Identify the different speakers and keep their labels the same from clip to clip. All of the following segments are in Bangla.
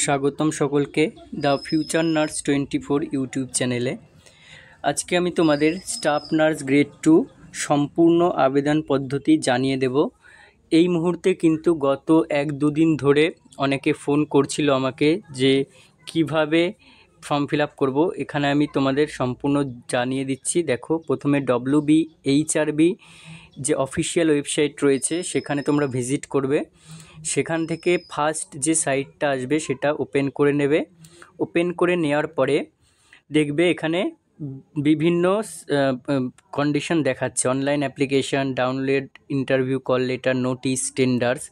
Speaker 1: স্বাগতম সকলকে দ্য ফিউচার নার্স 24 ইউটিউব চ্যানেলে। আজকে আমি তোমাদের স্টাফ নার্স গ্রেড 2 সম্পূর্ণ আবেদন পদ্ধতি জানিয়ে দেব। এই মুহূর্তে কিন্তু গত 1-2 দিন ধরে অনেকে ফোন করছিল আমাকে যে কিভাবে ফর্ম ফিল আপ করবো। এখানে আমি তোমাদের সম্পূর্ণ জানিয়ে দিচ্ছি। দেখো, প্রথমে WBHRB যে অফিসিয়াল ওয়েবসাইট রয়েছে সেখানে তোমরা ভিজিট করবে। সেখান থেকে ফার্স্ট যে সাইটটা আসবে সেটা ওপেন করে নেবে। ওপেন করে নেওয়ার পরে দেখবে এখানে বিভিন্ন কন্ডিশন দেখাচ্ছে, online application, download, interview call letter, notice, tenders.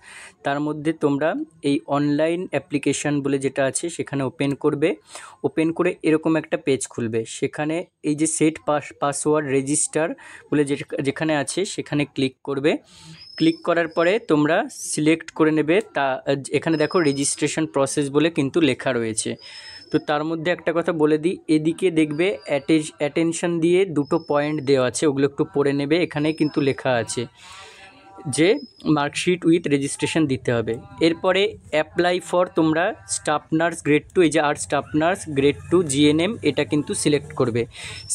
Speaker 1: তার মধ্যে তোমরা এই অনলাইন অ্যাপ্লিকেশান বলে যেটা আছে সেখানে ওপেন করবে। ওপেন করে এরকম একটা পেজ খুলবে। সেখানে এই যে সেট পাসওয়ার্ড রেজিস্টার বলে যেখানে আছে সেখানে ক্লিক করবে। ক্লিক করার পরে তোমরা সিলেক্ট করে নেবে। এখানে দেখো রেজিস্ট্রেশন প্রসেস বলে কিন্তু লেখা রয়েছে। তো তার মধ্যে একটা কথা বলে দিই, এদিকে দেখবে অ্যাটেনশন দিয়ে দুটো পয়েন্ট দেওয়া আছে, ওগুলো একটু পড়ে নেবে। এখানে কিন্তু লেখা আছে যে মার্কশিট উইথ রেজিস্ট্রেশন দিতে হবে। এরপরে অ্যাপ্লাই ফর তোমরা স্টাফ নার্স গ্রেড 2, এই যে আর স্টাফ নার্স গ্রেড 2 GNM, এটা কিন্তু সিলেক্ট করবে।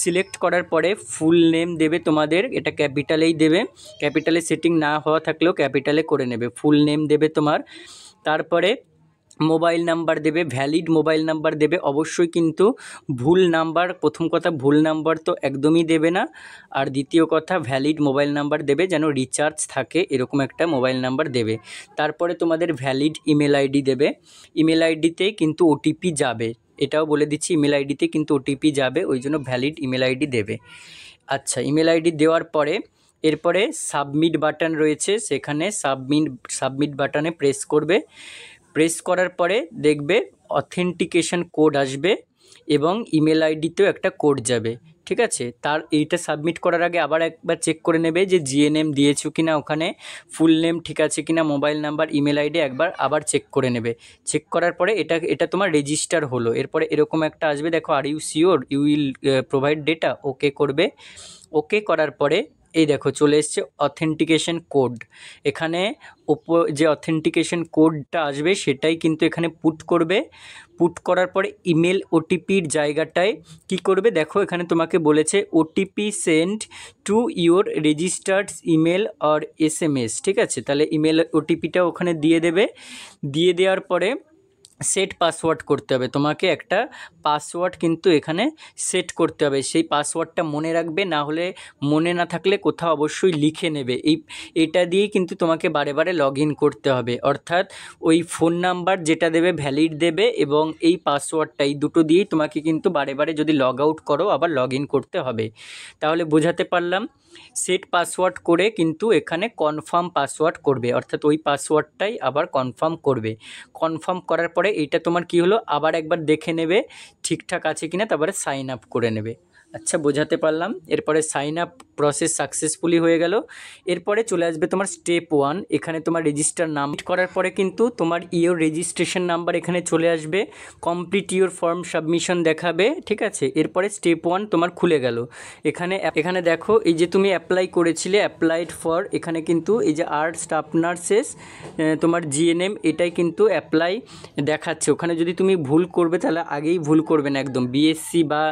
Speaker 1: সিলেক্ট করার পরে ফুল নেম দেবে তোমাদের, এটা ক্যাপিটালেই দেবে। ক্যাপিটালে সেটিং না হওয়া থাকলেও ক্যাপিটালে করে নেবে। ফুল নেম দেবে তোমার। তারপরে মোবাইল নাম্বার দেবে, ভ্যালিড মোবাইল নাম্বার দেবে। অবশ্যই কিন্তু ভুল নাম্বার, প্রথম কথা ভুল নাম্বার তো একদমই দেবে না। আর দ্বিতীয় কথা ভ্যালিড মোবাইল নাম্বার দেবে, যেন রিচার্জ থাকে এরকম একটা মোবাইল নাম্বার দেবে। তারপরে তোমাদের ভ্যালিড ইমেল আইডি দেবে। ইমেল আইডিতে কিন্তু ওটিপি যাবে, এটাও বলে দিচ্ছি, ইমেল আইডিতে কিন্তু ওটিপি যাবে, ওই জন্য ভ্যালিড ইমেল আইডি দেবে। আচ্ছা, ইমেল আইডি দেওয়ার পরে এরপরে সাবমিট বাটন রয়েছে, সেখানে সাবমিট বাটনে প্রেস করবে। প্রেস করার পরে দেখবে অথেন্টিকেশন কোড আসবে এবং ইমেল আইডিতেও একটা কোড যাবে। ঠিক আছে, এইটা সাবমিট করার আগে আবার একবার চেক করে নেবে যে GNM দিয়েছো কিনা, ওখানে ফুল নেম ঠিক আছে কিনা, মোবাইল নাম্বার, ইমেল আইডি আবার চেক করে নেবে। চেক করার পরে এটা তোমার রেজিস্টার হলো। এরপরে এরকম একটা আসবে, দেখো are you sure you will provide data, okay করবে। ওকে করার পরে এই দেখো চলে এসছে অথেন্টিকেশন কোড। এখানে যে অথেন্টিকেশন কোডটা আসবে সেটাই কিন্তু এখানে পুট করবে। পুট করার পরে ইমেল ওটিপির জায়গাটায় কি করবে, দেখো এখানে তোমাকে বলেছে OTP send to your registered email or SMS। ঠিক আছে, তাহলে ইমেল ওটিপিটা ওখানে দিয়ে দেবে। দিয়ে দেওয়ার পরে সেট পাসওয়ার্ড করতে হবে, তোমাকে একটা পাসওয়ার্ড কিন্তু এখানে সেট করতে হবে। সেই পাসওয়ার্ডটা মনে রাখবে, না হলে মনে না থাকলে কোথাও অবশ্যই লিখে নেবে। এটা দিয়েই কিন্তু তোমাকে বারে বারে লগ ইন করতে হবে। অর্থাৎ ওই ফোন নাম্বার যেটা দেবে ভ্যালিড দেবে এবং এই পাসওয়ার্ডটা, এই দুটো দিয়েই তোমাকে কিন্তু বারে বারে যদি লগ আউট করো আবার লগ ইন করতে হবে। তাহলে বোঝাতে পারলাম। সেট পাসওয়ার্ড করে কিন্তু এখানে কনফার্ম পাসওয়ার্ড করবে, অর্থাৎ ওই পাসওয়ার্ডটাই আবার কনফার্ম করবে। কনফার্ম করার পরে এইটা তোমার কি হলো আবার একবার দেখে নেবে ঠিকঠাক আছে কিনা, তারপরে সাইন আপ করে নেবে। আচ্ছা, বোঝাতে পারলাম। এরপরে সাইন আপ প্রসেস সাকসেসফুলি হয়ে গেল। এরপরে চলে আসবে তোমার স্টেপ 1, এখানে তোমার রেজিস্টার নাম করার পরে কিন্তু তোমার ইওর রেজিস্ট্রেশন নাম্বার এখানে চলে আসবে। কমপ্লিট ইওর ফর্ম সাবমিশন দেখাবে। ঠিক আছে, এরপরে স্টেপ 1 তোমার খুলে গেল। এখানে দেখো এই যে তুমি অ্যাপ্লাই করেছিলে, অ্যাপ্লাইড ফর, এখানে কিন্তু এই যে আর স্টাফ নার্সেস তোমার GNM, এটাই কিন্তু অ্যাপ্লাই দেখাচ্ছে। ওখানে যদি তুমি ভুল করবে তাহলে আগেই ভুল করবে না, একদম BSc বা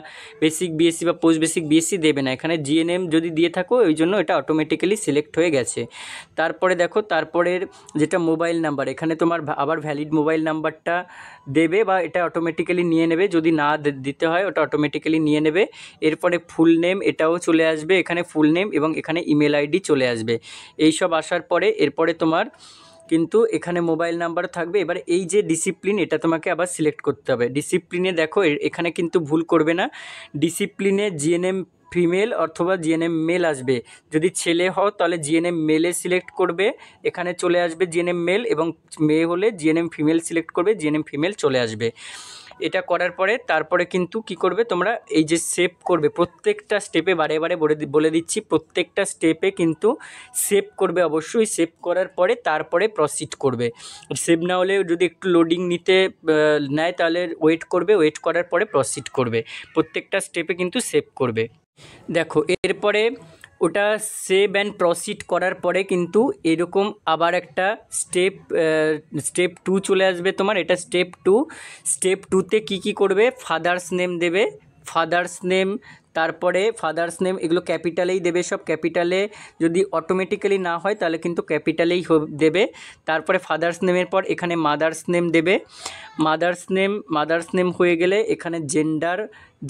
Speaker 1: বেসিক BSc বা পোস্ট বেসিক BSc দেবে না। এখানে GNM যদি দিয়ে থাকো ওই জন্য এটা অটোমেটিক্যালি সিলেক্ট হয়ে গেছে। তারপরে দেখো তারপরের যেটা মোবাইল নাম্বার, এখানে তোমার আবার ভ্যালিড মোবাইল নাম্বারটা দেবে বা এটা অটোমেটিক্যালি নিয়ে নেবে, যদি না দিতে হয় ওটা অটোমেটিক্যালি নিয়ে নেবে। এরপরে ফুল নেম, এটাও চলে আসবে, এখানে ফুল নেম এবং এখানে ইমেল আইডি চলে আসবে। এই সব আসার পরে এরপরে তোমার কিন্তু এখানে মোবাইল নাম্বার থাকবে। এবার এই যে ডিসিপ্লিন, এটা তোমাকে আবার সিলেক্ট করতে হবে। ডিসিপ্লিনে দেখো এখানে কিন্তু ভুল করবে না। ডিসিপ্লিনে GNM ফিমেল অথবা GNM মেল আসবে। যদি ছেলে হও তাহলে GNM মেলে সিলেক্ট করবে, এখানে চলে আসবে GNM মেল, এবং মেয়ে হলে GNM ফিমেল সিলেক্ট করবে, GNM ফিমেল চলে আসবে। এটা করার পরে তারপরে কিন্তু কি করবে, তোমরা এই যে সেভ করবে, প্রত্যেকটা স্টেপে বারে বারে বলে দিচ্ছি, প্রত্যেকটা স্টেপে কিন্তু সেভ করবে অবশ্যই। সেভ করার পরে তারপরে প্রসিড করবে। সেভ না হলে যদি একটু লোডিং নিতে নেয় তাহলে ওয়েট করবে, ওয়েট করার পরে প্রসিড করবে। প্রত্যেকটা স্টেপে কিন্তু সেভ করবে। দেখো এরপরে ওটা সেভ অ্যান্ড প্রসিড করার পরে কিন্তু এরকম আবার একটা স্টেপ 2 চলে আসবে তোমার। এটা স্টেপ 2তে কী করবে, ফাদার্স নেম দেবে, ফাদার্স নেম, তারপরে ফাদার্স নেম এগুলো ক্যাপিটালেই দেবে, সব ক্যাপিটালে। যদি অটোমেটিক্যালি না হয় তাহলে কিন্তু ক্যাপিটালেই দেবে। তারপরে ফাদার্স নেমের পর এখানে মাদার্স নেম দেবে। মাদার্স নেম হয়ে গেলে এখানে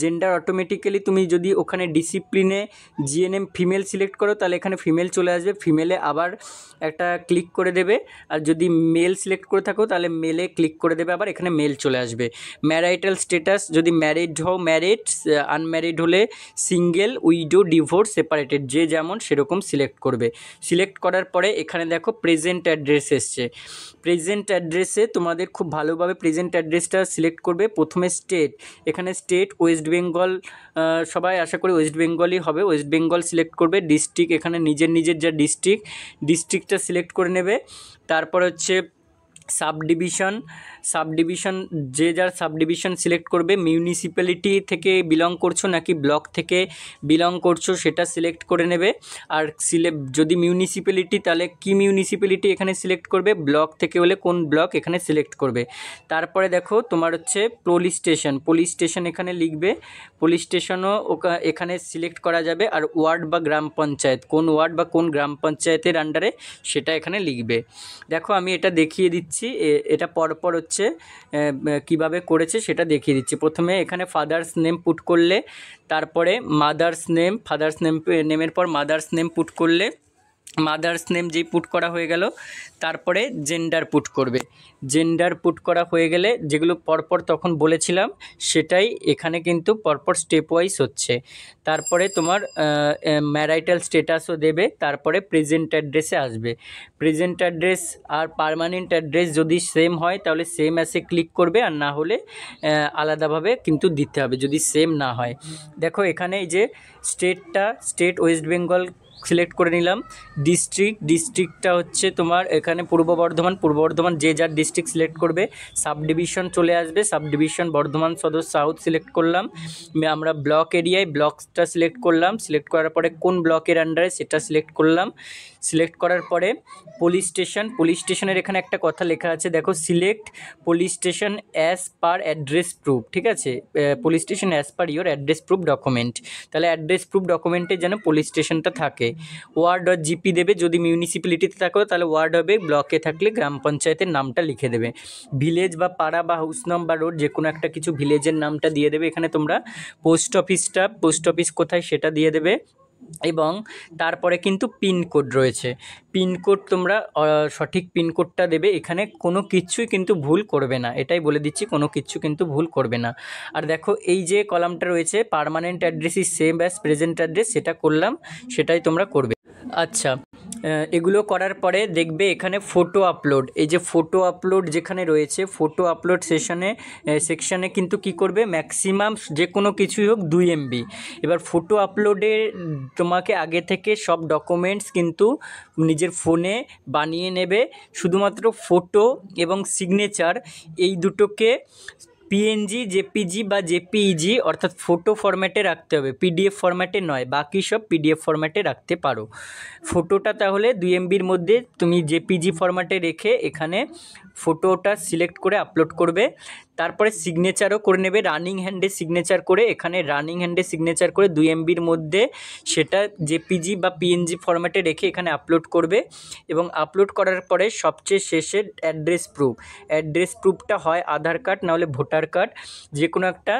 Speaker 1: জেন্ডার অটোমেটিক্যালি তুমি যদি ওখানে ডিসিপ্লিনে জিএনএম ফিমেল সিলেক্ট করো তাহলে এখানে ফিমেল চলে আসবে, ফিমেলে আবার একটা ক্লিক করে দেবে। আর যদি মেল সিলেক্ট করে থাকো তাহলে মেলে ক্লিক করে দেবে, আবার এখানে মেল চলে আসবে। ম্যারাইটাল স্ট্যাটাস, যদি ম্যারিড হও ম্যারিড, আনম্যারিড হলে সিঙ্গেল, উইডো, ডিভোর্স, সেপারেটেড, যে যেমন সেরকম সিলেক্ট করবে। সিলেক্ট করার পরে এখানে দেখো প্রেজেন্ট অ্যাড্রেস এসছে। প্রেজেন্ট অ্যাড্রেসে তোমাদের খুব ভালোভাবে প্রেজেন্ট অ্যাড্রেসটা সিলেক্ট করবে। প্রথমে স্টেট, এখানে স্টেট ওয়েস্ট বেঙ্গল, সবাই আশা করি ওয়েস্ট বেঙ্গলই হবে, ওয়েস্ট বেঙ্গল সিলেক্ট করবে। ডিস্ট্রিক্ট, এখানে নিজের যা ডিস্ট্রিক্টটা সিলেক্ট করে নেবে। তারপর হচ্ছে সাবডিভিশন, যে যার সাবডিভিশন সিলেক্ট করবে। মিউনিসিপ্যালিটি থেকে বিলং করছো নাকি ব্লক থেকে বিলং করছো সেটা সিলেক্ট করে নেবে। আর যদি মিউনিসিপ্যালিটি তাহলে কি মিউনিসিপ্যালিটি এখানে সিলেক্ট করবে, ব্লক থেকে হলে কোন ব্লক এখানে সিলেক্ট করবে। তারপরে দেখো তোমার হচ্ছে পুলিশ স্টেশন এখানে লিখবে, পুলিশ স্টেশনও এখানে সিলেক্ট করা যাবে। আর ওয়ার্ড বা গ্রাম পঞ্চায়েত, কোন ওয়ার্ড বা কোন গ্রাম পঞ্চায়েতের আন্ডারে সেটা এখানে লিখবে। দেখো আমি এটা দেখিয়ে দিচ্ছি, এটা পরপর হচ্ছে কিভাবে করেছে সেটা দেখিয়ে দিচ্ছি। প্রথমে এখানে ফাদার্স নেম পুট করলে, তারপরে ফাদার্স নেমের পর মাদার্স নেম পুট করলে, মাদার্স নেম যেই পুট করা হয়ে গেল, তারপরে জেন্ডার পুট করবে। জেন্ডার পুট করা হয়ে গেলে যেগুলো পরপর তখন বলেছিলাম সেটাই এখানে কিন্তু পরপর স্টেপ ওয়াইজ হচ্ছে। তারপরে তোমার ম্যারাইটাল স্ট্যাটাসও দেবে, তারপরে প্রেজেন্ট অ্যাড্রেসে আসবে। প্রেজেন্ট অ্যাড্রেস আর পার্মানেন্ট অ্যাড্রেস যদি সেম হয় তাহলে সেম অ্যাসে ক্লিক করবে, আর না হলে আলাদাভাবে কিন্তু দিতে হবে যদি সেম না হয়। দেখো এখানে এই যে স্টেট ওয়েস্ট বেঙ্গল সিলেক্ট করে নিলাম। ডিস্ট্রিক্টটা হচ্ছে তোমার এখানে পূর্ব বর্ধমান, যে যার ডিস্ট্রিক্ট সিলেক্ট করবে। সাবডিভিশন চলে আসবে, সাবডিভিশন বর্ধমান সদর সাউথ সিলেক্ট করলাম। আমরা ব্লক এরিয়ায় ব্লকটা সিলেক্ট করলাম, সিলেক্ট করার পরে কোন ব্লকের আন্ডারে সেটা সিলেক্ট করলাম। সিলেক্ট করার পরে পুলিশ স্টেশনের এখানে একটা কথা লেখা আছে, দেখো select police station as per address proof, ঠিক আছে, police station as per your address proof document. তাহলে অ্যাড্রেস প্রুফ ডকুমেন্টে যেন পুলিশ স্টেশনটা থাকে। ওয়ার্ড আর জিপি দেবে, যদি মিউনিসিপ্যালিটিতে থাকো তাহলে ওয়ার্ড হবে, ব্লকে থাকলে গ্রাম পঞ্চায়েতের নামটা লিখে দেবে। ভিলেজ বা পাড়া বা হাউস নাম বা রোড যে কোনো একটা কিছু ভিলেজের নামটা দিয়ে দেবে। এখানে তোমরা পোস্ট অফিস কোথায় সেটা দিয়ে দেবে। এবং তারপরে কিন্তু পিনকোড রয়েছে, পিনকোড তোমরা সঠিক পিনকোডটা দেবে। এখানে কোনো কিছুই কিন্তু ভুল করবে না, এটাই বলে দিচ্ছি, কোনো কিছু কিন্তু ভুল করবে না। আর দেখো এই যে কলামটা রয়েছে permanent address is same as present address, সেটা করলাম, সেটাই তোমরা করবে। আচ্ছা, এগুলো করার পরে দেখবে এখানে ফটো আপলোড, এই যে ফটো আপলোড যেখানে রয়েছে, ফটো আপলোড সেকশানে কিন্তু কি করবে, ম্যাক্সিমাম যে কোনো কিছুই হোক 2 MB। এবার ফটো আপলোডে তোমাকে আগে থেকে সব ডকুমেন্টস কিন্তু নিজের ফোনে বানিয়ে নেবে। শুধুমাত্র ফটো এবং সিগনেচার এই দুটোকে PNG, JPG বা JPEG অর্থাৎ ফটো ফরম্যাটে রাখতে হবে, PDF ফরম্যাটে নয়। বাকি সব PDF ফরম্যাটে রাখতে পারো। ফটোটা তাহলে 2 MBর মধ্যে তুমি JPG ফরম্যাটে রেখে এখানে ফটোটা সিলেক্ট করে আপলোড করবে। তারপরে সিগনেচারও করে নেবে, রানিং হ্যান্ডে সিগনেচার করে, এখানে রানিং হ্যান্ডে সিগনেচার করে 2 MBর মধ্যে সেটা JPG বা PNG ফরম্যাটে রেখে এখানে আপলোড করবে। এবং আপলোড করার পরে সবচেয়ে শেষে অ্যাড্রেস প্রুফটা হয় আধার কার্ড নাহলে ভোটার কার্ড, যে কোনো একটা।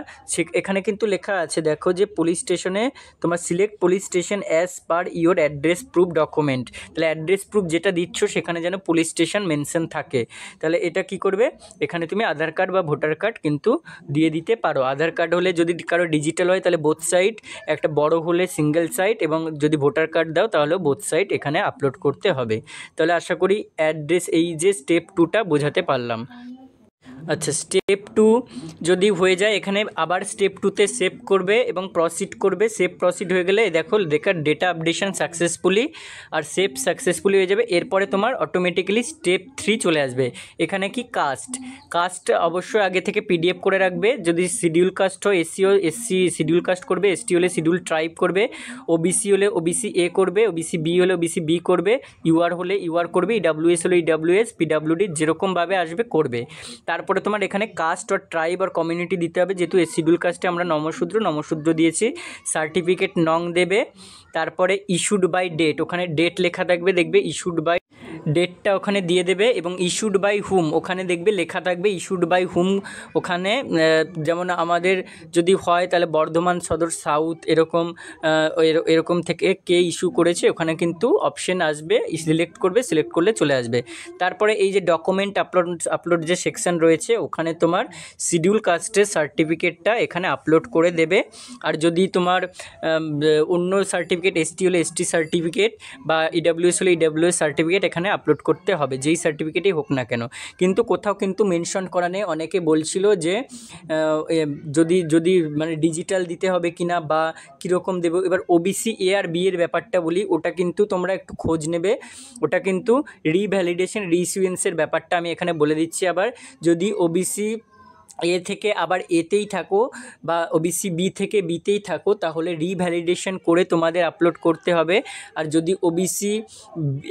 Speaker 1: এখানে কিন্তু লেখা আছে দেখো যে পুলিশ স্টেশনে তোমার select police station as per your address proof document. তাহলে অ্যাড্রেস প্রুফ যেটা দিচ্ছ সেখানে যেন পুলিশ স্টেশন মেনশন থাকে। তাহলে এটা কি করবে, এখানে তুমি আধার কার্ড বা ভোটার কার্ড কিন্তু দিয়ে দিতে পারো। আধার কার্ড হলে যদি কারো ডিজিটাল হয় তাহলে বোথ সাইড, একটা বড় হলে সিঙ্গেল সাইড, এবং যদি ভোটার কার্ড দাও তাহলে বোথ সাইড এখানে আপলোড করতে হবে। তাহলে আশা করি অ্যাড্রেস এই যে স্টেপ 2টা বোঝাতে পারলাম। আচ্ছা, স্টেপ 2 যদি হয়ে যায় এখানে আবার স্টেপ 2তে সেভ করবে এবং প্রসিড করবে। সেভ প্রসিড হয়ে গেলে দেখো লেখা ডেটা আপডেশন সাকসেসফুলি, আর সেভ সাকসেসফুলি হয়ে যাবে। এরপরে তোমার অটোমেটিক্যালি স্টেপ 3 চলে আসবে। এখানে কি কাস্ট অবশ্যই আগে থেকে পিডিএফ করে রাখবে। যদি শিডিউল কাস্ট হয় এসসি শিডিউল কাস্ট করবে, এসটি হলে শিডিউল ট্রাইব করবে, ওবিসি হলে ওবিসি এ করবে, ওবিসি বি হলে ওবিসি বি করবে, ইউআর হলে ইউআর করবে, ইডাব্লিউএস হলে ইডাব্লিউএস, পিডাব্লিউডি যেরকমভাবে আসবে করবে। তারপরে তোমার এখানে কাস্ট আর ট্রাইব আর কমিউনিটি দিতে হবে। যেহেতু শিডিউল কাস্টে আমরা নমশূদ্র দিয়েছি। সার্টিফিকেট নং দেবে। তারপরে ইস্যুড বাই ডেট, ওখানে ডেট লেখা থাকবে, দেখবে ইস্যুড বাই ডেটটা ওখানে দিয়ে দেবে। এবং ইস্যুড বাই হুম ওখানে দেখবে লেখা থাকবে ইস্যুড বাই হুম। ওখানে যেমন আমাদের যদি হয় তাহলে বর্ধমান সদর সাউথ এরকম থেকে কে ইস্যু করেছে ওখানে কিন্তু অপশন আসবে, সিলেক্ট করলে চলে আসবে। তারপরে এই যে ডকুমেন্ট আপলোড যে সেকশন রয়েছে ওখানে তোমার শিডিউল কাস্টের সার্টিফিকেটটা এখানে আপলোড করে দেবে। আর যদি তোমার অন্য সার্টিফিকেট এসটি হলে এসটি সার্টিফিকেট বা ইডাব্লিউএস হলে ইডাব্লিউএস সার্টিফিকেট এখানে আপলোড করতে হবে, যেই সার্টিফিকেটই হোক না কেন। কিন্তু কোথাও কিন্তু মেনশন করা নেই। অনেকে বলছিল যে যদি মানে ডিজিটাল দিতে হবে কিনা বা কীরকম দেবো। এবার ওবিসি এ আর বি এর ব্যাপারটা বলি, ওটা কিন্তু তোমরা একটু খোঁজ নেবে। ওটা কিন্তু রিভ্যালিডেশন রিইস্যুয়েন্সের ব্যাপারটা আমি এখানে বলে দিচ্ছি। আবার যদি ওবিসি এ থেকে আবার এতেই থাকো বা ওবিসি বি থেকে বিতেই থাকো তাহলে রিভ্যালিডেশন করে তোমাদের আপলোড করতে হবে। আর যদি ওবিসি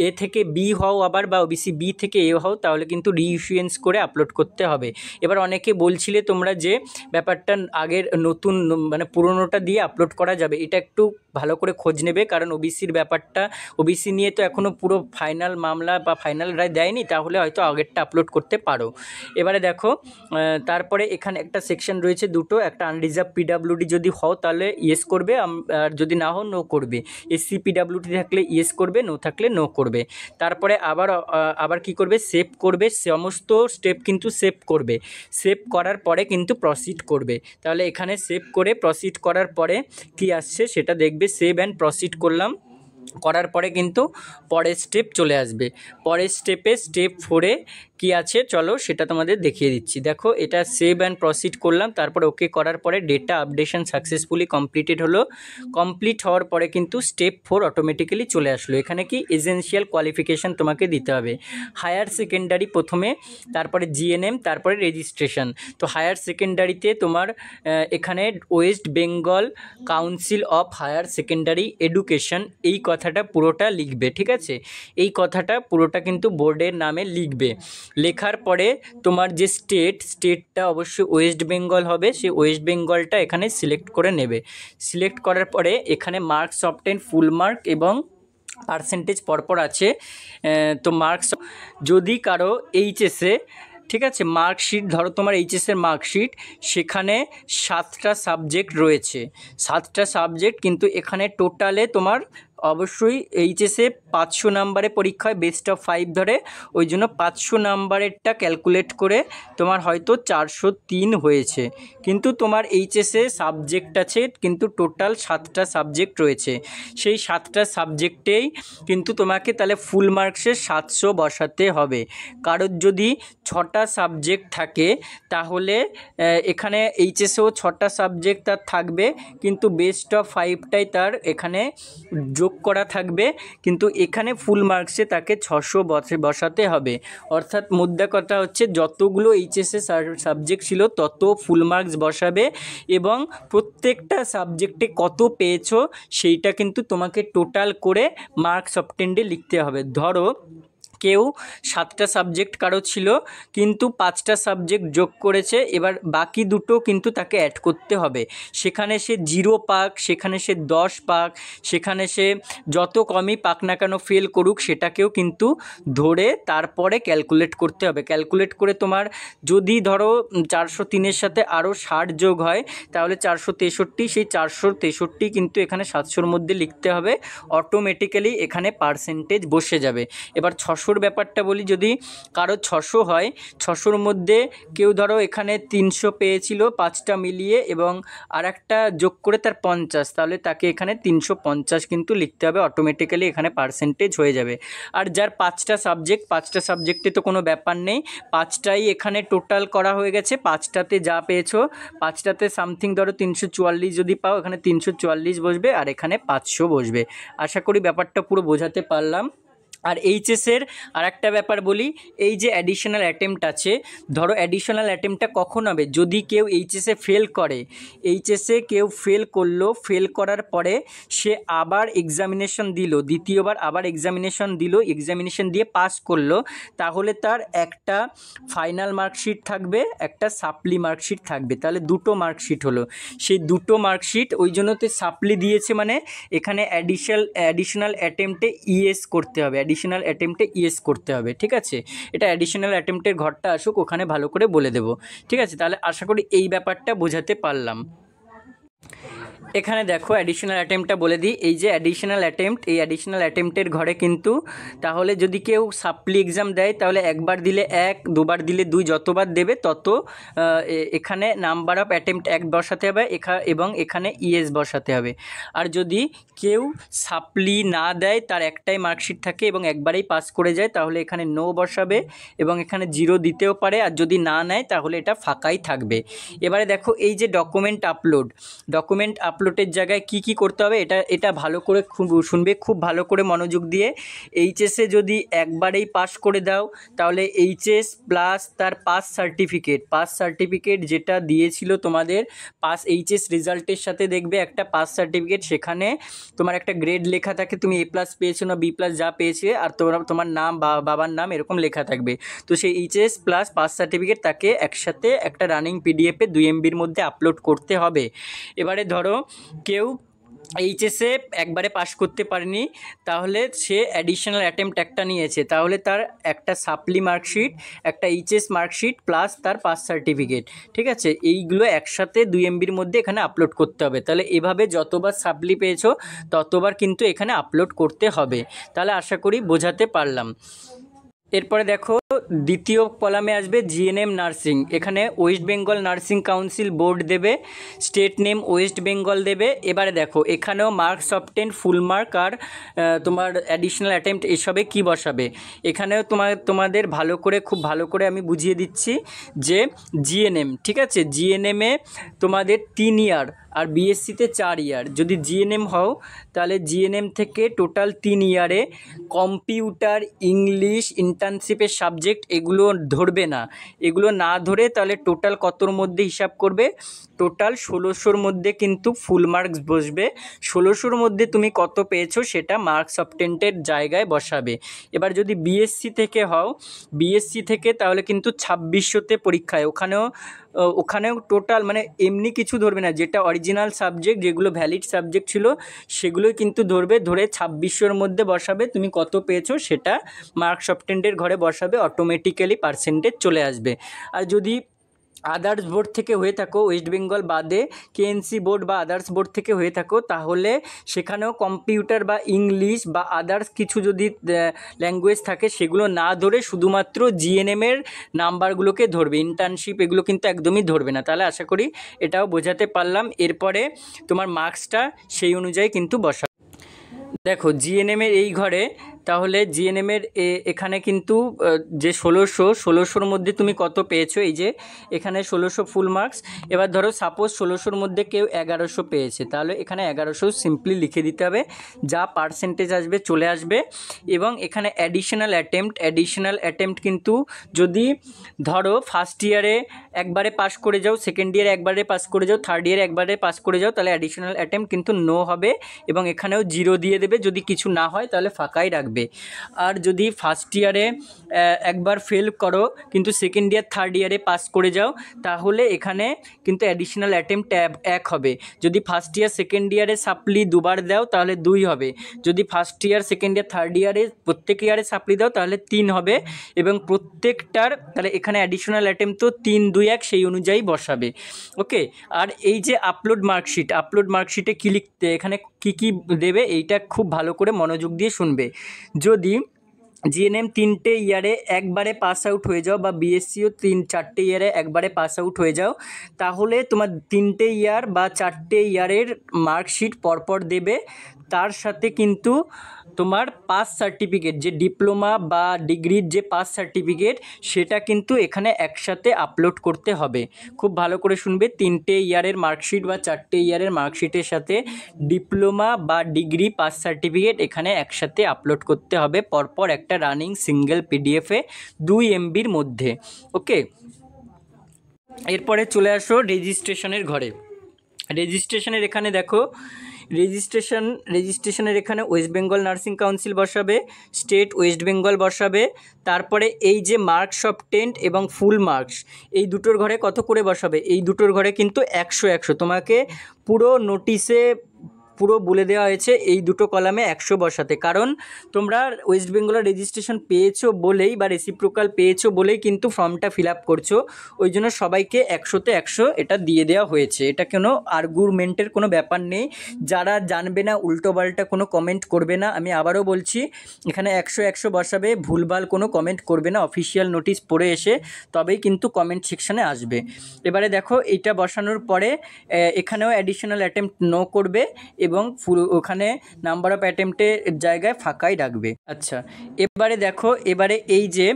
Speaker 1: এ থেকে বি হও আবার বা ওবিসি বি থেকে এ হও তাহলে কিন্তু রিইস্যুয়েন্স করে আপলোড করতে হবে। এবার অনেকে বলছিলে তোমরা যে ব্যাপারটা আগের নতুন মানে পুরনোটা দিয়ে আপলোড করা যাবে, এটা একটু ভালো করে খোঁজ নেবে। কারণ ওবিসির ব্যাপারটা ওবিসি নিয়ে তো এখনও পুরো ফাইনাল মামলা বা ফাইনাল রায় দেয়নি, তাহলে হয়তো আগেরটা আপলোড করতে পারো। এবারে দেখো তারপরে এখানে একটা সেকশন রয়েছে দুটো, একটা আনরিজার্ভ পিডাব্লিউডি যদি হও তাহলে ইয়েস করবে, আর যদি না হও নো করবে। এসসি পিডাব্লিউডি থাকলে ইয়েস করবে, নো থাকলে নো করবে। তারপরে আবার কি করবে, সেভ করবে। সমস্ত স্টেপ কিন্তু সেভ করবে। সেভ করার পরে কিন্তু প্রসিড করবে। তাহলে এখানে সেভ করে প্রসিড করার পরে কি আসছে সেটা দেখবে। সেভ অ্যান্ড প্রসিড করার পরে কিন্তু পরের স্টেপ চলে আসবে। পরের স্টেপে স্টেপ 4-এ কী আছে চলো সেটা তোমাদের দেখিয়ে দিচ্ছি। দেখো এটা সেভ অ্যান্ড প্রসিড করলাম, তারপরে ওকে করার পরে ডেটা আপডেশন সাকসেসফুলি কমপ্লিটেড হলো। কমপ্লিট হওয়ার পরে কিন্তু স্টেপ 4 অটোমেটিক্যালি চলে আসলো। এখানে কি এসেনশিয়াল কোয়ালিফিকেশান তোমাকে দিতে হবে। হায়ার সেকেন্ডারি প্রথমে, তারপরে জিএনএম, তারপরে রেজিস্ট্রেশন। তো হায়ার সেকেন্ডারিতে তোমার এখানে West Bengal council of higher secondary education এই কথাটা পুরোটা লিখবে, ঠিক আছে। এই কথাটা পুরোটা কিন্তু বোর্ডের নামে লিখবে। লেখার পরে তোমার যে স্টেটটা অবশ্যই ওয়েস্ট বেঙ্গল হবে, সেই ওয়েস্ট বেঙ্গলটা এখানে সিলেক্ট করে নেবে। সিলেক্ট করার পরে এখানে মার্কস অবটেন ফুল মার্ক এবং পার্সেন্টেজ পরপর আছে। তো মার্কস যদি কারো এইচএসে, ঠিক আছে, মার্কশিট ধরো তোমার এইচএসের মার্কশিট, সেখানে 7টা সাবজেক্ট রয়েছে। 7টা সাবজেক্ট কিন্তু এখানে টোটালে তোমার অবশ্যই এইচএসে 500 নাম্বারে পরীক্ষায় বেস্ট অফ 5 ধরে, ওই জন্য 500 নাম্বারেরটা ক্যালকুলেট করে তোমার হয়তো 403 হয়েছে। কিন্তু তোমার এইচএসে সাবজেক্ট আছে কিন্তু টোটাল 7টা সাবজেক্ট রয়েছে। সেই 7টা সাবজেক্টেই কিন্তু তোমাকে তাহলে ফুল মার্কসে 700 বসাতে হবে। কারোর যদি 6টা সাবজেক্ট থাকে তাহলে এখানে এইচএসেও 6টা সাবজেক্ট তার থাকবে, কিন্তু বেস্ট অফ 5টাই তার এখানে যোগ করা থাকবে। কিন্তু এখানে ফুল মার্কসে তাকে 600 বসাতে হবে। অর্থাৎ মুদ্রা কথা হচ্ছে যতগুলো এইচএসএ সাবজেক্ট ছিল তত ফুল মার্কস বসাবে এবং প্রত্যেকটা সাবজেক্টে কত পেয়েছো সেইটা কিন্তু তোমাকে টোটাল করে মার্কস অবটেন্ডে লিখতে হবে। ধরো কেউ 7টা সাবজেক্ট কারো ছিল কিন্তু 5টা সাবজেক্ট যোগ করেছে, এবার বাকি দুটো কিন্তু তাকে অ্যাড করতে হবে। সেখানে সে 0 পাক, সেখানে সে 10 পাক, সেখানে সে যত কমই পাক না কেন ফেল করুক সেটাকেও কিন্তু ধরে তারপরে ক্যালকুলেট করতে হবে। ক্যালকুলেট করে তোমার যদি ধরো 403-এর সাথে আরও 60 যোগ হয় তাহলে 463, সেই 463 কিন্তু এখানে 700-র মধ্যে লিখতে হবে। অটোমেটিক্যালি এখানে পার্সেন্টেজ বসে যাবে। এবার 600 600-র ব্যাপারটা বলি, যদি কারো 600 হয়, 600-র মধ্যে কেউ ধরো এখানে 300 পেয়েছিল 5টা মিলিয়ে এবং আর একটা যোগ করে তার 50, তাহলে তাকে এখানে 350 কিন্তু লিখতে হবে, অটোমেটিক্যালি এখানে পার্সেন্টেজ হয়ে যাবে। আর যার 5টা সাবজেক্টে তো কোনো ব্যাপার নেই, 5টাই এখানে টোটাল করা হয়ে গেছে, 5টাতে যা পেয়েছো, 5টাতে সামথিং ধরো 344 যদি পাও, এখানে 344 বসবে আর এখানে 500 বসবে। আশা করি ব্যাপারটা পুরো বোঝাতে পারলাম। আর এইচএসের আর একটা ব্যাপার বলি, এই যে অ্যাডিশনাল অ্যাটেম্প্ট আছে, ধরো অ্যাডিশনাল অ্যাটেম্প্টটা কখন হবে, যদি কেউ এইচএসে ফেল করে, এইচএসে কেউ ফেল করলো, ফেল করার পরে সে আবার এক্সামিনেশন দিল, দ্বিতীয়বার আবার এক্সামিনেশন দিল, এক্সামিনেশন দিয়ে পাস করলো, তাহলে তার একটা ফাইনাল মার্কশিট থাকবে, একটা সাপ্লি মার্কশিট থাকবে, তাহলে দুটো মার্কশিট হলো। সেই দুটো মার্কশিট ওই জন্যতে সাপ্লি দিয়েছে, মানে এখানে অ্যাডিশনাল অ্যাটেম্প্টে ইএস করতে হবে, অ্যাডিশনাল অ্যাটেম্প্টে ইএস করতে হবে, ঠিক আছে। এটা অ্যাডিশনাল অ্যাটেম্প্টের ঘরটা আসুক, ওখানে ভালো করে বলে দেবো, ঠিক আছে। তাহলে আশা করি এই ব্যাপারটা বোঝাতে পারলাম। এখানে দেখো অ্যাডিশনাল অ্যাটেম্প্টটা বলে দিই, এই যে অ্যাডিশনাল অ্যাটেম্প্ট, এই অ্যাডিশনাল অ্যাটেম্প্টের ঘরে কিন্তু তাহলে যদি কেউ সাপ্লি এক্সাম দেয়, তাহলে একবার দিলে 1, দুবার দিলে 2, যতবার দেবে তত এখানে নাম্বার অফ অ্যাটেম্প্ট 1 বসাতে হবে এবং এখানে ইএস বসাতে হবে। আর যদি কেউ সাপ্লি না দেয়, তার একটাই মার্কশিট থাকে এবং একবারেই পাস করে যায়, তাহলে এখানে নো বসাবে এবং এখানে 0 দিতেও পারে, আর যদি না নেয় তাহলে এটা ফাঁকাই থাকবে। এবারে দেখো এই যে ডকুমেন্ট আপলোডের জায়গায় কি করতে হবে, এটা ভালো করে শুনবে, খুব ভালো করে মনোযোগ দিয়ে। এইচএসে যদি একবারেই পাস করে দাও, তাহলে এইচএস প্লাস তার পাস সার্টিফিকেট যেটা দিয়েছিল তোমাদের, এইচএস রেজাল্টের সাথে দেখবে একটা পাস সার্টিফিকেট, সেখানে তোমার একটা গ্রেড লেখা থাকে, তুমি A+ পেয়েছো না B+ যা পেয়েছে, আর তোমার নাম বাবার নাম এরকম লেখা থাকবে। তো সেই এইচএস প্লাস পাস সার্টিফিকেট তাকে একসাথে একটা রানিং পিডিএফে 2 MBর মধ্যে আপলোড করতে হবে। এবারে ধরো কেউ এইচএসে একবারে পাস করতে পারেনি, তাহলে সে অ্যাডিশনাল অ্যাটেম্প্ট একটা নিয়েছে, তাহলে তার একটা সাপ্লি মার্কশিট, একটা এইচএস মার্কশিট প্লাস তার পাস সার্টিফিকেট, ঠিক আছে, এইগুলো একসাথে 2 MBর মধ্যে এখানে আপলোড করতে হবে। তাহলে এভাবে যতবার সাপ্লি পেয়েছো ততবার কিন্তু এখানে আপলোড করতে হবে। তাহলে আশা করি বোঝাতে পারলাম। এরপরে দেখো দ্বিতীয় কলামে আসবে জিএনএম নার্সিং, এখানে West Bengal nursing council board দেবে, স্টেট নেম ওয়েস্ট বেঙ্গল দেবে। এবারে দেখো এখানেও মার্কস অবটেন ফুল মার্ক আর তোমার অ্যাডিশনাল অ্যাটেম্প্ট এসবে কি বসাবে, এখানেও তোমাদের খুব ভালো করে আমি বুঝিয়ে দিচ্ছি যে জিএনএম, ঠিক আছে, জিএনএমে তোমাদের 3 ইয়ার আর বিএসসিতে 4 ইয়ার। যদি জিএনএম হও তাহলে জিএনএম থেকে টোটাল 3 ইয়ারে কম্পিউটার, ইংলিশ, ইন্টার্নশিপের সাবজেক্ট এগুলো ধরবে না, এগুলো না ধরে তাহলে টোটাল কতর মধ্যে হিসাব করবে, টোটাল 1600-র মধ্যে কিন্তু ফুল মার্কস বসবে। 1600-র মধ্যে তুমি কত পেয়েছো সেটা মার্কস অবটেন্টের জায়গায় বসাবে। এবার যদি বিএসসি থেকে হও, বিএসসি থেকে তাহলে কিন্তু 2600-তে পরীক্ষায়, ওখানেও টোটাল মানে এমনি কিছু ধরবে না, যেটা অরিজিনাল সাবজেক্ট, যেগুলো ভ্যালিড সাবজেক্ট ছিল সেগুলোই কিন্তু ধরে 2600-র মধ্যে বসাবে, তুমি কত পেয়েছো সেটা মার্কস অবটেন্টের ঘরে বসাবে, অটোমেটিক্যালি পার্সেন্টেজ চলে আসবে। আর যদি আদার্স বোর্ড থেকে হয়ে থাকো, ওয়েস্ট বেঙ্গল বাদে কেএনসি বোর্ড বা আদার্স বোর্ড থেকে হয়ে থাকো, তাহলে সেখানেও কম্পিউটার বা ইংলিশ বা আদার্স কিছু যদি ল্যাঙ্গুয়েজ থাকে সেগুলো না ধরে শুধুমাত্র জিএনএমের নাম্বারগুলোকে ধরবে, ইন্টার্নশিপ এগুলো কিন্তু একদমই ধরবে না। তাহলে আশা করি এটাও বোঝাতে পারলাম। এরপরে তোমার মার্কসটা সেই অনুযায়ী কিন্তু বসা। দেখো জিএনএমের এই ঘরে, তাহলে জিএনএমের এখানে কিন্তু যে 1600-র মধ্যে তুমি কত পেয়েছো, এই যে এখানে 1600 ফুল মার্কস। এবার ধরো সাপোজ 1600-র মধ্যে কেউ 1100 পেয়েছে, তাহলে এখানে 1100 সিম্পলি লিখে দিতে হবে, যা পার্সেন্টেজ আসবে চলে আসবে। এবং এখানে অ্যাডিশনাল অ্যাটেম্প্ট কিন্তু যদি ধরো ফার্স্ট ইয়ারে একবারে পাস করে যাও, সেকেন্ড ইয়ারে একবারে পাস করে যাও, থার্ড ইয়ারে একবারে পাস করে যাও, তাহলে অ্যাডিশনাল অ্যাটেম্প্ট কিন্তু নো হবে এবং এখানেও 0 দিয়ে দেবে, যদি কিছু না হয় তাহলে ফাঁকাই রাখবে। আর যদি ফার্স্ট ইয়ারে একবার ফেল করো কিন্তু সেকেন্ড ইয়ার থার্ড ইয়ারে পাস করে যাও, তাহলে এখানে কিন্তু অ্যাডিশনাল অ্যাটেম্প্ট 1 হবে। যদি ফার্স্ট ইয়ার সেকেন্ড ইয়ারে সাপ্লি 2বার দাও তাহলে 2 হবে। যদি first year second year third ইয়ারে প্রত্যেক ইয়ারে সাপ্লি দাও তাহলে 3 হবে এবং প্রত্যেকটার তাহলে এখানে অ্যাডিশনাল অ্যাটেম্প্ট তো 3, 2, 1 সেই অনুযায়ী বসাবে। ওকে। আর এই যে আপলোড মার্কশিটে কী লিখতে, এখানে কী দেবে, এইটা খুব ভালো করে মনোযোগ দিয়ে শুনবে। যদি জিএনএম 3টে ইয়ারে একবারে পাস আউট হয়ে যাও, বা বিএসসিও 4টে ইয়ারে একবারে পাস আউট হয়ে যাও, তাহলে তোমার 3টে ইয়ার বা 4টে ইয়ারের মার্কশিট পরপর দেবে। তার সাথে কিন্তু তোমার পাস সার্টিফিকেট, যে ডিপ্লোমা বা ডিগ্রির যে পাস সার্টিফিকেট, সেটা কিন্তু এখানে একসাথে আপলোড করতে হবে। খুব ভালো করে শুনবে, 3টে ইয়ারের মার্কশিট বা 4টে ইয়ারের মার্কশিটের সাথে ডিপ্লোমা বা ডিগ্রি পাস সার্টিফিকেট এখানে একসাথে আপলোড করতে হবে পরপর একটা রানিং সিঙ্গেল পিডিএফে 2 MBর মধ্যে। ওকে, এরপরে চলে আসো রেজিস্ট্রেশনের ঘরে। রেজিস্ট্রেশনের এখানে দেখো, রেজিস্ট্রেশনের এখানে ওয়েস্ট বেঙ্গল নার্সিং কাউন্সিল বসাবে, স্টেট ওয়েস্ট বেঙ্গল বসাবে। তারপরে এই যে মার্কস অফ 10 এবং ফুল মার্কস, এই দুটোর ঘরে কত করে বসাবে? এই দুটোর ঘরে কিন্তু 100 তোমাকে পুরো নোটিশে পুরো বলে দেওয়া হয়েছে এই দুটো কলামে 100 বসাতে। কারণ তোমরা ওয়েস্ট বেঙ্গলের রেজিস্ট্রেশন পেয়েছো বলেই বা রেসিপ্রোকাল পেয়েছো বলেই কিন্তু ফর্মটা ফিল আপ করছো, ওই জন্য সবাইকে 100তে 100 এটা দিয়ে দেওয়া হয়েছে। এটা কোনো আর্গুমেন্টের কোনো ব্যাপার নেই। যারা জানবে না উল্টোপাল্টা কোনো কমেন্ট করবে না, আমি আবারও বলছি, এখানে 100 বসাবে, ভুলভাল কোনো কমেন্ট করবে না। অফিসিয়াল নোটিশ পড়ে এসে তবেই কিন্তু কমেন্ট সেকশানে আসবে। এবারে দেখো, এইটা বসানোর পরে এখানেও অ্যাডিশনাল অ্যাটেম্প্ট নো করবে এবং ওখানে নাম্বার অফ অ্যাটেম্প্টের জায়গায় ফাঁকাই রাখবে। আচ্ছা, এবারে দেখো, এবারে এই যে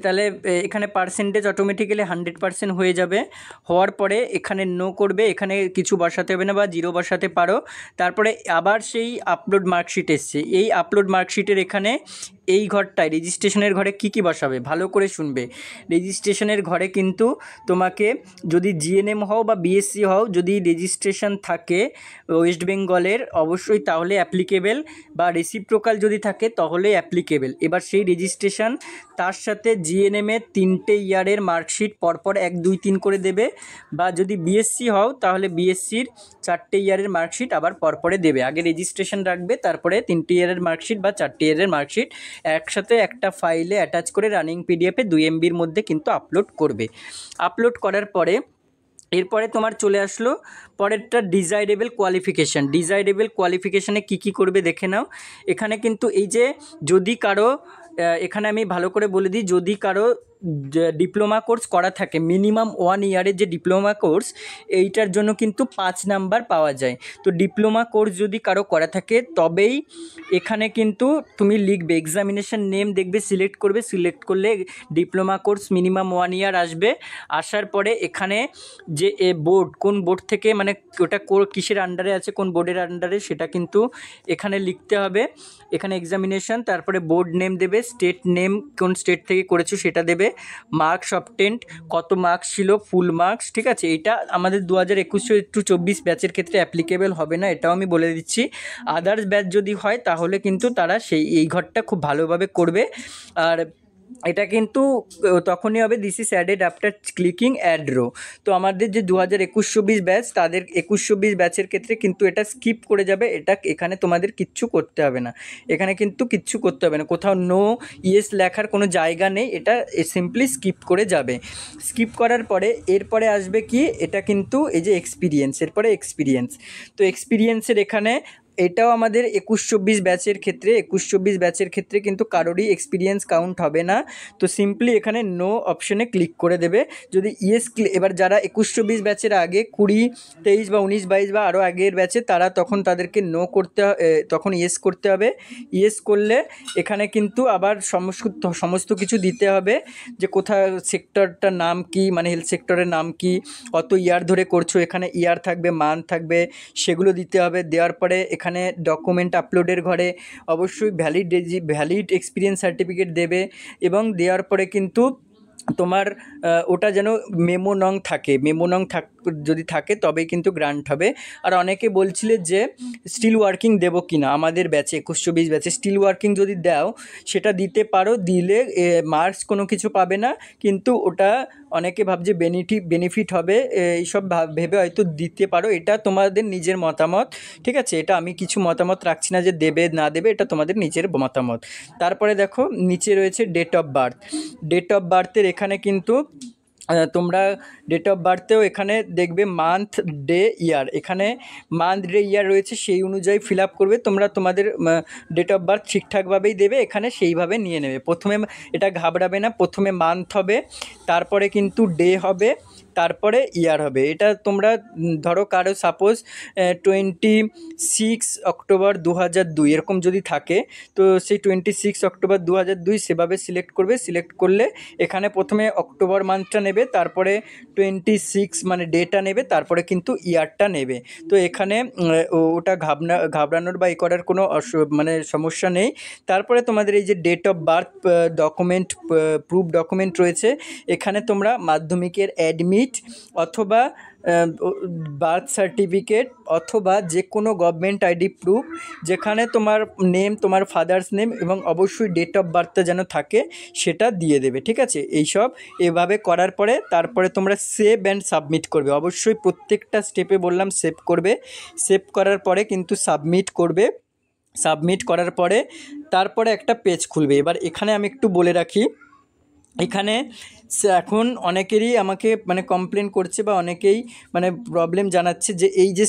Speaker 1: তাহলে এখানে পার্সেন্টেজ অটোমেটিক্যালি 100% হয়ে যাবে। হওয়ার পরে এখানে নো করবে, এখানে কিছু বসাতে হবে না বা 0 বসাতে পারো। তারপরে আবার সেই আপলোড মার্কশিট এসছে, এই আপলোড মার্কশিটের এখানে এই ঘরটায় রেজিস্ট্রেশনের ঘরে কি বসাবে ভালো করে শুনবে। রেজিস্ট্রেশনের ঘরে কিন্তু তোমাকে যদি জিএনএম হও বা বিএসসি হও, যদি রেজিস্ট্রেশন থাকে ওয়েস্ট বেঙ্গলের অবশ্যই তাহলে অ্যাপ্লিকেবেল, বা রেসিপ্রোকাল যদি থাকে তাহলে অ্যাপ্লিকেবেল। এবার সেই রেজিস্ট্রেশন তার সাথে জিএনএমের 3টে ইয়ারের মার্কশিট পরপর 1, 2, 3 করে দেবে, বা যদি বিএসসি হও তাহলে বিএসসির 4টে ইয়ারের মার্কশিট আবার পরপরে দেবে। আগে রেজিস্ট্রেশন রাখবে, তারপরে 3টে ইয়ারের মার্কশিট বা 4টে ইয়ারের মার্কশিট একসাথে একটা ফাইলে অ্যাটাচ করে রানিং পিডিএফে 2 MBর মধ্যে কিন্তু আপলোড করবে। আপলোড করার পরে এরপরে তোমার চলে আসলো পরেরটা ডিজাইরেবল কোয়ালিফিকেশান। ডিজাইরেবল কোয়ালিফিকেশানে কী করবে দেখে নাও। এখানে কিন্তু এই যে যদি কারো এখানে আমি ভালো করে বলে দিই, যদি কারো ডিপ্লোমা কোর্স করা থাকে, মিনিমাম 1 ইয়ারের যে ডিপ্লোমা কোর্স, এইটার জন্য কিন্তু 5 নাম্বার পাওয়া যায়। তো ডিপ্লোমা কোর্স যদি কারো করা থাকে তবেই এখানে কিন্তু তুমি লিখবে, এক্সামিনেশন নেম দেখবে, সিলেক্ট করবে, সিলেক্ট করলে ডিপ্লোমা কোর্স মিনিমাম 1 ইয়ার আসবে। আসার পরে এখানে যে বোর্ড, কোন বোর্ড থেকে, মানে ওটা কিসের আন্ডারে আছে, কোন বোর্ডের আন্ডারে, সেটা কিন্তু এখানে লিখতে হবে। এখানে এক্সামিনেশন, তারপরে বোর্ড নেম দেবে, স্টেট নেম, কোন স্টেট থেকে করেছো সেটা দেবে, মার্কস অফ 10 কত মার্কস ছিল, ফুল মার্কস। ঠিক আছে, এটা আমাদের 2021-24 ব্যাচের ক্ষেত্রে অ্যাপ্লিকেবল হবে না, এটাও আমি বলে দিচ্ছি। আদার্স ব্যাচ যদি হয় তাহলে কিন্তু তারা এই ঘরটা খুব ভালোভাবে করবে। আর এটা কিন্তু তখনই হবে, this is added after clicking add row. তো আমাদের যে 2021-24 ব্যাচ, তাদের 21-24 ব্যাচের ক্ষেত্রে কিন্তু এটা স্কিপ করে যাবে। এটা এখানে তোমাদের কিচ্ছু করতে হবে না, এখানে কিন্তু কিচ্ছু করতে হবে না, কোথাও নো ইয়েস লেখার কোনো জায়গা নেই, এটা সিম্পলি স্কিপ করে যাবে। স্কিপ করার পরে এরপরে আসবে কি, এটা কিন্তু এই যে এক্সপিরিয়েন্স, এরপরে এক্সপিরিয়েন্স। তো এক্সপিরিয়েন্সের এখানে এটাও আমাদের 21-24 ব্যাচের ক্ষেত্রে, 21-24 ব্যাচের ক্ষেত্রে কিন্তু কারোরই এক্সপিরিয়েন্স কাউন্ট হবে না। তো সিম্পলি এখানে নো অপশনে ক্লিক করে দেবে। যদি ইয়েস, এবার যারা 21-24 ব্যাচের আগে 20, 23 বা 19, 22 বা আরও আগের ব্যাচে, তারা তখন তাদেরকে নো করতে, তখন ইয়েস করতে হবে। ইয়েস করলে এখানে কিন্তু আবার সমস্ত কিছু দিতে হবে, যে কোথায় সেক্টরটার নাম কি, মানে হেলথ সেক্টরের নাম কি, কত ইয়ার ধরে করছো, এখানে ইয়ার থাকবে, মান্থ থাকবে, সেগুলো দিতে হবে। দেওয়ার পরে এখানে ডকুমেন্ট আপলোডের ঘরে অবশ্যই ভ্যালিড এক্সপিরিয়েন্স সার্টিফিকেট দেবে, এবং দেওয়ার পরে কিন্তু তোমার ওটা যেন মেমো নং থাকে, যদি থাকে তবেই কিন্তু গ্রান্ট হবে। আর অনেকে বলছিলে যে স্টিল ওয়ার্কিং দেবো কিনা, আমাদের ব্যাচে 21-24 ব্যাচে স্টিল ওয়ার্কিং যদি দাও সেটা দিতে পারো, দিলে মার্কস কোনো কিছু পাবে না, কিন্তু ওটা অনেকে ভাবছে বেনিফিট হবে, এইসব ভেবে হয়তো দিতে পারো। এটা তোমাদের নিজের মতামত, ঠিক আছে, এটা আমি কিছু মতামত রাখছি না যে দেবে না দেবে, এটা তোমাদের নিজের মতামত। তারপরে দেখো নিচে রয়েছে date of birth. Date of বার্থের এখানে কিন্তু তোমরা ডেট অফ বার্থেও এখানে দেখবে মান্থ ডে ইয়ার, এখানে মান্থ ডে ইয়ার রয়েছে, সেই অনুযায়ী ফিল আপ করবে। তোমরা তোমাদের ডেট অফ বার্থ ঠিকঠাকভাবেই দেবে, এখানে সেইভাবে নিয়ে নেবে। প্রথমে এটা ঘাবড়াবে না, প্রথমে মান্থ হবে, তারপরে কিন্তু ডে হবে, তারপরে ইয়ার হবে। এটা তোমরা ধরো কারো সাপোজ 26 অক্টোবর 2002 এরকম যদি থাকে, তো সেই 26 অক্টোবর 2002 সেভাবে সিলেক্ট করবে। সিলেক্ট করলে এখানে প্রথমে অক্টোবর মান্থটা নেবে, তারপরে 26 মানে ডেটা নেবে, তারপরে কিন্তু ইয়ারটা নেবে। তো এখানে ওটা ঘাবড়ানোর বা করার কোনো মানে সমস্যা নেই। তারপরে তোমাদের এই যে date of birth document, proof document রয়েছে, এখানে তোমরা মাধ্যমিকের অ্যাডমিট অথবা বার্থ সার্টিফিকেট অথবা যে কোনো গভর্নমেন্ট আইডি প্রুফ, যেখানে তোমার নেম, তোমার ফাদার্স নেম এবং অবশ্যই ডেট অফ বার্থটা যেন থাকে, সেটা দিয়ে দেবে। ঠিক আছে, এইসব এভাবে করার পরে তারপরে তোমরা সেভ অ্যান্ড সাবমিট করবে। অবশ্যই প্রত্যেকটা স্টেপে বললাম সেভ করবে। সেভ করার পরে কিন্তু সাবমিট করবে। সাবমিট করার পরে তারপরে একটা পেজ খুলবে। এবার এখানে আমি একটু বলে রাখি, এখানে এখন অনেকেরই আমাকে মানে কমপ্লেন করছে বা অনেকেই মানে প্রবলেম জানাচ্ছে যে এই যে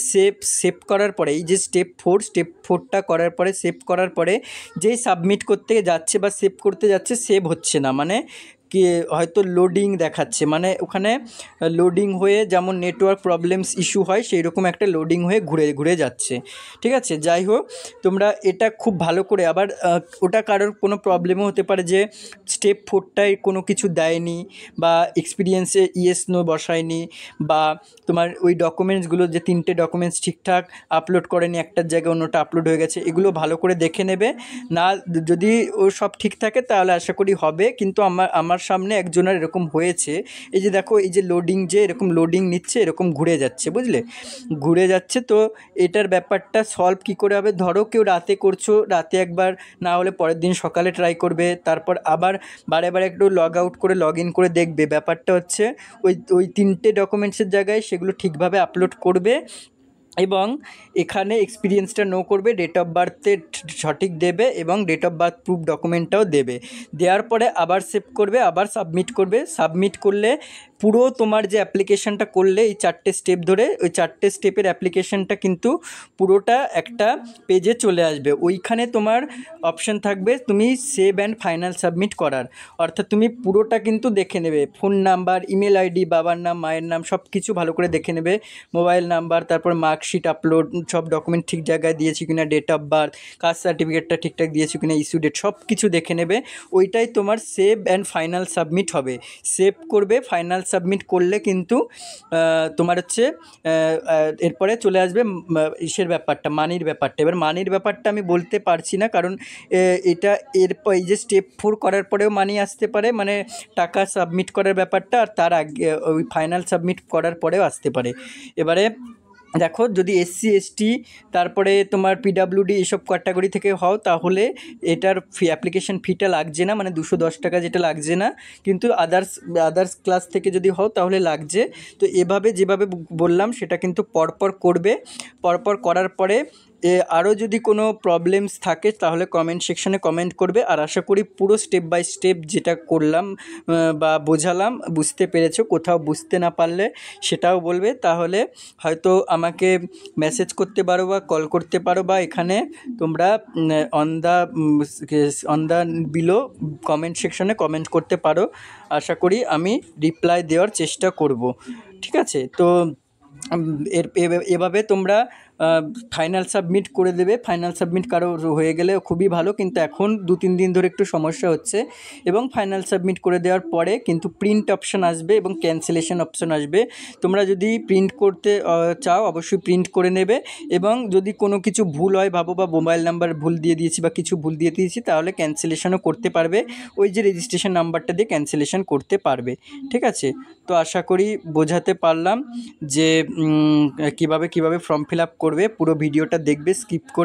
Speaker 1: সেভ করার পরে এই যে স্টেপ 4টা করার পরে সেভ করার পরে যেই সাবমিট করতে যাচ্ছে বা সেভ করতে যাচ্ছে, সেভ হচ্ছে না, মানে কি হয়তো লোডিং দেখাচ্ছে, মানে ওখানে লোডিং হয়ে যেমন নেটওয়ার্ক প্রবলেমস ইস্যু হয় সেই রকম একটা লোডিং হয়ে ঘুরে ঘুরে যাচ্ছে। ঠিক আছে, যাই হোক, তোমরা এটা খুব ভালো করে আবার ওটা কারোর কোনো প্রবলেমও হতে পারে যে স্টেপ 4টায় কোনো কিছু দেয়নি বা এক্সপিরিয়েন্সে ইয়েস নো বসায়নি, বা তোমার ওই ডকুমেন্টসগুলো যে 3টে ডকুমেন্টস ঠিকঠাক আপলোড করেনি, একটার জায়গায় অন্যটা আপলোড হয়ে গেছে, এগুলো ভালো করে দেখে নেবে। না, যদি ও সব ঠিক থাকে তাহলে আশা করি হবে। কিন্তু আমার সামনে একজনের এরকম হয়েছে, এই যে দেখো এই যে লোডিং, যে এরকম লোডিং নিচ্ছে, এরকম ঘুরে যাচ্ছে, বুঝলে, ঘুরে যাচ্ছে। তো এটার ব্যাপারটা সলভ কী করে হবে? ধরো কেউ রাতে করছো, রাতে একবার, না হলে পরের দিন সকালে ট্রাই করবে, তারপর আবার বারে বারে একটু লগ আউট করে লগ ইন করে দেখবে। ব্যাপারটা হচ্ছে ওই 3টে ডকুমেন্টসের জায়গায় সেগুলো ঠিকভাবে আপলোড করবে এবং এখানে এক্সপিরিয়েন্সটা নো করবে, ডেট অফ বার্থে সঠিক দেবে এবং ডেট অফ বার্থ প্রুফ ডকুমেন্টটাও দেবে। দেওয়ার পরে আবার সেভ করবে, আবার সাবমিট করবে। সাবমিট করলে পুরো তোমার যে অ্যাপ্লিকেশানটা করলে এই 4টে স্টেপ ধরে, ওই 4টে স্টেপের অ্যাপ্লিকেশানটা কিন্তু পুরোটা একটা পেজে চলে আসবে। ওইখানে তোমার অপশান থাকবে তুমি সেভ অ্যান্ড ফাইনাল সাবমিট করার, অর্থাৎ তুমি পুরোটা কিন্তু দেখে নেবে, ফোন নাম্বার, ইমেল আইডি, বাবার নাম, মায়ের নাম, সব কিছু ভালো করে দেখে নেবে, মোবাইল নাম্বার, তারপর মার্কশিট আপলোড, সব ডকুমেন্ট ঠিক জায়গায় দিয়েছি কিনা, ডেট অফ বার্থ, কাস্ট সার্টিফিকেটটা ঠিকঠাক দিয়েছি কিনা, ইস্যু ডেট, সব কিছু দেখে নেবে। ওইটাই তোমার সেভ অ্যান্ড ফাইনাল সাবমিট হবে। সেভ করবে, ফাইনাল সাবমিট করলে কিন্তু তোমার হচ্ছে এরপরে চলে আসবে ইসের ব্যাপারটা, মানির ব্যাপারটা। এবার মানির ব্যাপারটা আমি বলতে পারছি না, কারণ এটা এই যে স্টেপ 4 করার পরেও মানি আসতে পারে, মানে টাকা সাবমিট করার ব্যাপারটা, আর তার আগে ওই ফাইনাল সাবমিট করার পরেও আসতে পারে। এবারে দেখো, যদি SC ST তারপরে তোমার PWD এইসব ক্যাটাগরি থেকে হও, তাহলে এটার অ্যাপ্লিকেশন ফিটা লাগছে না, মানে 210 টাকা যেটা লাগছে না। কিন্তু আদার্স ক্লাস থেকে যদি হও তাহলে লাগছে। তো এভাবে যেভাবে বললাম সেটা কিন্তু পরপর করবে। পরপর করার পরে আরও যদি কোনো প্রবলেমস থাকে তাহলে কমেন্ট সেকশানে কমেন্ট করবে। আর আশা করি পুরো স্টেপ বাই স্টেপ যেটা করলাম বা বোঝালাম বুঝতে পেরেছো। কোথাও বুঝতে না পারলে সেটাও বলবে, তাহলে হয়তো আমাকে মেসেজ করতে পারো বা কল করতে পারো, বা এখানে তোমরা অন দ্য বিলো কমেন্ট সেকশানে কমেন্ট করতে পারো। আশা করি আমি রিপ্লাই দেওয়ার চেষ্টা করব। ঠিক আছে, তো এভাবে তোমরা ফাইনাল সাবমিট করে দেবে। ফাইনাল সাবমিট কারো হয়ে গেলে খুবই ভালো, কিন্তু এখন 2-3 দিন ধরে একটু সমস্যা হচ্ছে। এবং ফাইনাল সাবমিট করে দেওয়ার পরে কিন্তু প্রিন্ট অপশান আসবে এবং ক্যান্সেলেশন অপশান আসবে। তোমরা যদি প্রিন্ট করতে চাও অবশ্যই প্রিন্ট করে নেবে, এবং যদি কোনো কিছু ভুল হয় ভাবো, বা মোবাইল নাম্বার ভুল দিয়ে দিয়েছি বা কিছু ভুল দিয়ে দিয়েছি, তাহলে ক্যান্সেলেশনও করতে পারবে, ওই যে রেজিস্ট্রেশন নাম্বারটা দিয়ে ক্যান্সেলেশন করতে পারবে। ঠিক আছে, তো আশা করি বোঝাতে পারলাম যে কীভাবে ফর্ম ফিল আপ করবে। পুরো ভিডিওটা দেখবে, স্কিপ করে